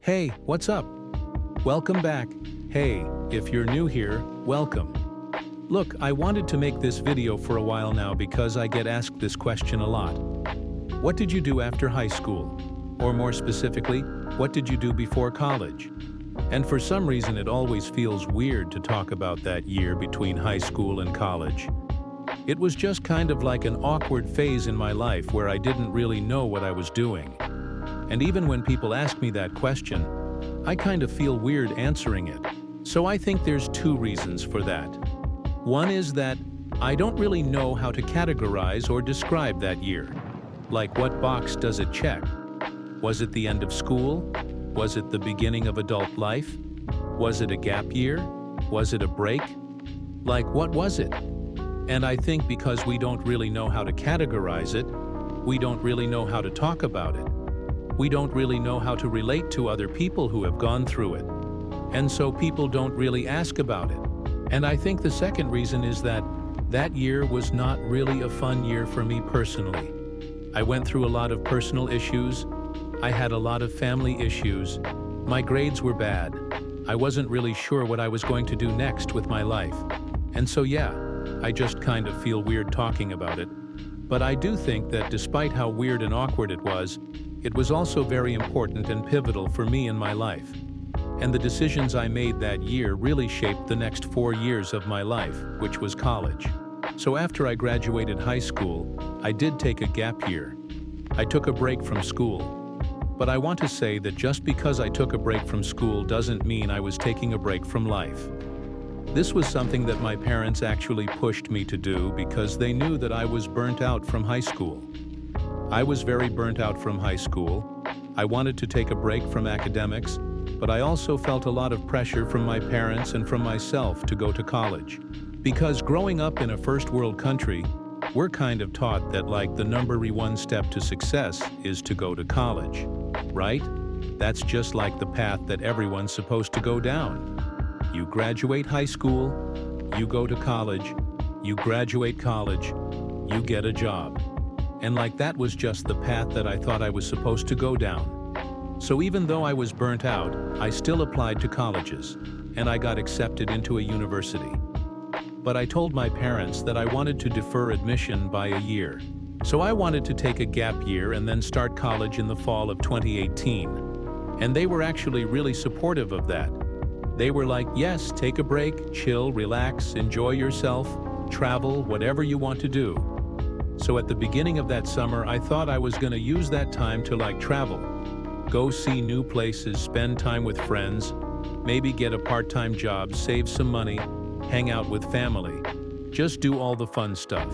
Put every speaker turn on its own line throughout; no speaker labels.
Hey, what's up? Welcome back. Hey, if you're new here, welcome. Look, I wanted to make this video for a while now because I get asked this question a lot. What did you do after high school? Or more specifically, what did you do before college? And for some reason it always feels weird to talk about that year between high school and college. It was just kind of like an awkward phase in my life where I didn't really know what I was doing. And even when people ask me that question, I kind of feel weird answering it. So I think there's two reasons for that. One is that I don't really know how to categorize or describe that year. Like, what box does it check? Was it the end of school? Was it the beginning of adult life? Was it a gap year? Was it a break? Like, what was it? And I think because we don't really know how to categorize it, we don't really know how to talk about it. We don't really know how to relate to other people who have gone through it. And so people don't really ask about it. And I think the second reason is that that year was not really a fun year for me personally. I went through a lot of personal issues. I had a lot of family issues. My grades were bad. I wasn't really sure what I was going to do next with my life. And so yeah, I just kind of feel weird talking about it. But I do think that despite how weird and awkward it was also very important and pivotal for me in my life. And the decisions I made that year really shaped the next 4 years of my life, which was college. So after I graduated high school, I did take a gap year. I took a break from school. But I want to say that just because I took a break from school doesn't mean I was taking a break from life. This was something that my parents actually pushed me to do because they knew that I was burnt out from high school. I was very burnt out from high school. I wanted to take a break from academics, but I also felt a lot of pressure from my parents and from myself to go to college. Because growing up in a first world country, we're kind of taught that like the number one step to success is to go to college, right? That's just like the path that everyone's supposed to go down. You graduate high school, you go to college, you graduate college, you get a job. And like that was just the path that I thought I was supposed to go down. So even though I was burnt out, I still applied to colleges, and I got accepted into a university. But I told my parents that I wanted to defer admission by a year. So I wanted to take a gap year and then start college in the fall of 2018. And they were actually really supportive of that. They were like, yes, take a break, chill, relax, enjoy yourself, travel, whatever you want to do. So at the beginning of that summer, I thought I was going to use that time to like travel, go see new places, spend time with friends, maybe get a part-time job, save some money, hang out with family, just do all the fun stuff.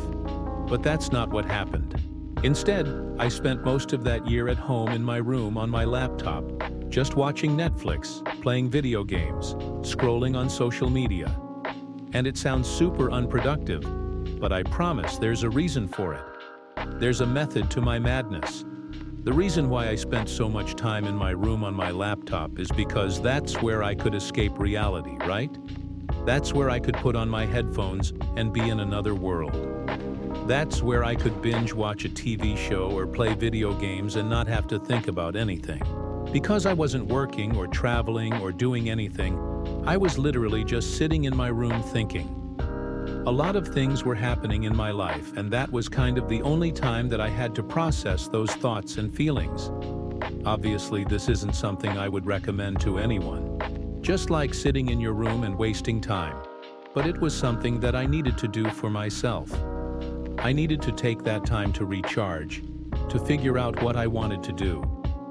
But that's not what happened. Instead, I spent most of that year at home in my room on my laptop, just watching Netflix, playing video games, scrolling on social media. And it sounds super unproductive, but I promise there's a reason for it. There's a method to my madness. The reason why I spent so much time in my room on my laptop is because that's where I could escape reality, right? That's where I could put on my headphones and be in another world. That's where I could binge watch a TV show or play video games and not have to think about anything. Because I wasn't working or traveling or doing anything, I was literally just sitting in my room thinking. A lot of things were happening in my life, and that was kind of the only time that I had to process those thoughts and feelings. Obviously, this isn't something I would recommend to anyone. Just like sitting in your room and wasting time. But it was something that I needed to do for myself. I needed to take that time to recharge, to figure out what I wanted to do.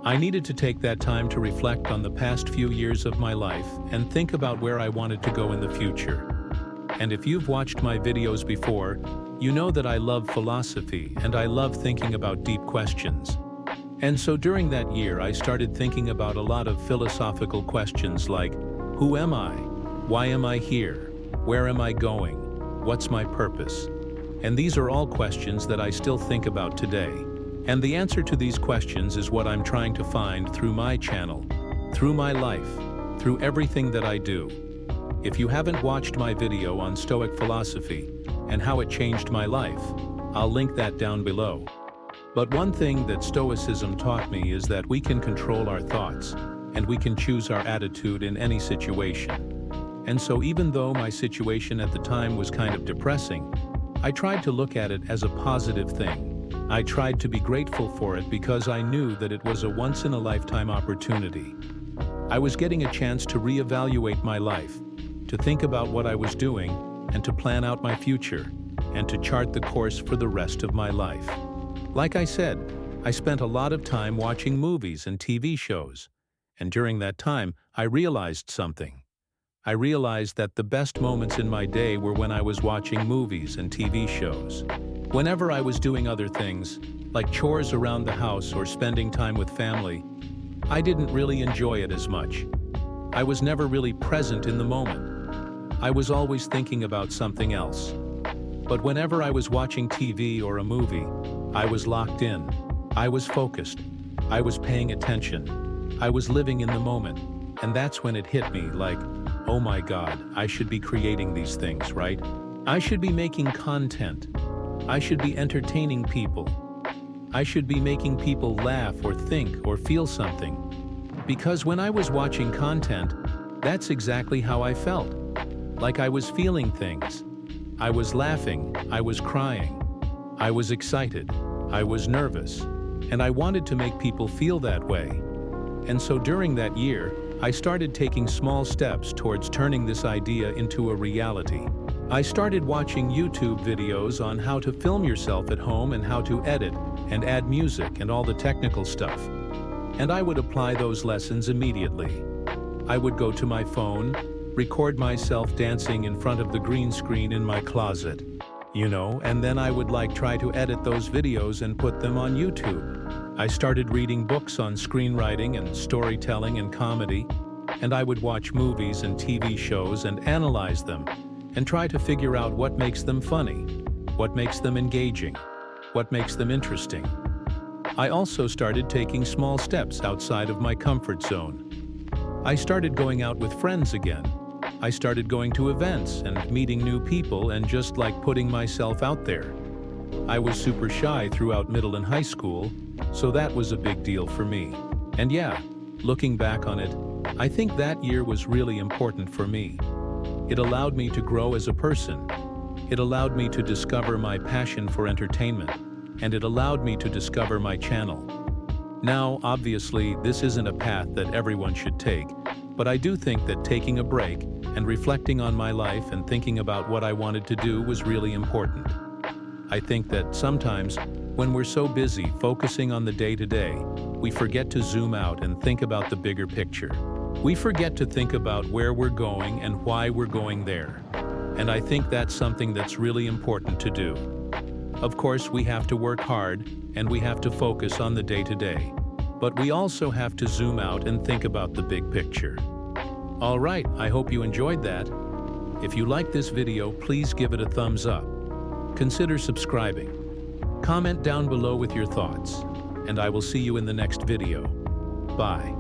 I needed to take that time to reflect on the past few years of my life and think about where I wanted to go in the future. And if you've watched my videos before, you know that I love philosophy and I love thinking about deep questions. And so during that year, I started thinking about a lot of philosophical questions like, who am I? Why am I here? Where am I going? What's my purpose? And these are all questions that I still think about today. And the answer to these questions is what I'm trying to find through my channel, through my life, through everything that I do. If you haven't watched my video on Stoic philosophy and how it changed my life, I'll link that down below. But one thing that Stoicism taught me is that we can control our thoughts. and we can choose our attitude in any situation. And so even though my situation at the time was kind of depressing, I tried to look at it as a positive thing. I tried to be grateful for it because I knew that it was a once-in-a-lifetime opportunity. I was getting a chance to reevaluate my life, to think about what I was doing, and to plan out my future, and to chart the course for the rest of my life. Like I said, I spent a lot of time watching movies and TV shows, and during that time, I realized something. I realized that the best moments in my day were when I was watching movies and TV shows. Whenever I was doing other things, like chores around the house or spending time with family, I didn't really enjoy it as much. I was never really present in the moment. I was always thinking about something else. But whenever I was watching TV or a movie, I was locked in. I was focused. I was paying attention. I was living in the moment. And that's when it hit me like, oh my God, I should be creating these things, right? I should be making content. I should be entertaining people. I should be making people laugh or think or feel something. Because when I was watching content, that's exactly how I felt. Like I was feeling things. I was laughing, I was crying, I was excited, I was nervous, and I wanted to make people feel that way. And so during that year, I started taking small steps towards turning this idea into a reality. I started watching YouTube videos on how to film yourself at home and how to edit and add music and all the technical stuff. And I would apply those lessons immediately. I would go to my phone, record myself dancing in front of the green screen in my closet, and then I would try to edit those videos and put them on YouTube. I started reading books on screenwriting and storytelling and comedy, and I would watch movies and TV shows and analyze them and try to figure out what makes them funny, what makes them engaging, what makes them interesting. I also started taking small steps outside of my comfort zone. I started going out with friends again. I started going to events and meeting new people and just putting myself out there. I was super shy throughout middle and high school, so that was a big deal for me. And yeah, looking back on it, I think that year was really important for me. It allowed me to grow as a person. It allowed me to discover my passion for entertainment, and it allowed me to discover my channel. Now, obviously, this isn't a path that everyone should take, but I do think that taking a break and reflecting on my life and thinking about what I wanted to do was really important. I think that sometimes, when we're so busy focusing on the day-to-day, we forget to zoom out and think about the bigger picture. We forget to think about where we're going and why we're going there. And I think that's something that's really important to do. Of course, we have to work hard and we have to focus on the day-to-day. But we also have to zoom out and think about the big picture. All right, I hope you enjoyed that. If you liked this video, please give it a thumbs up. Consider subscribing. Comment down below with your thoughts, and I will see you in the next video. Bye.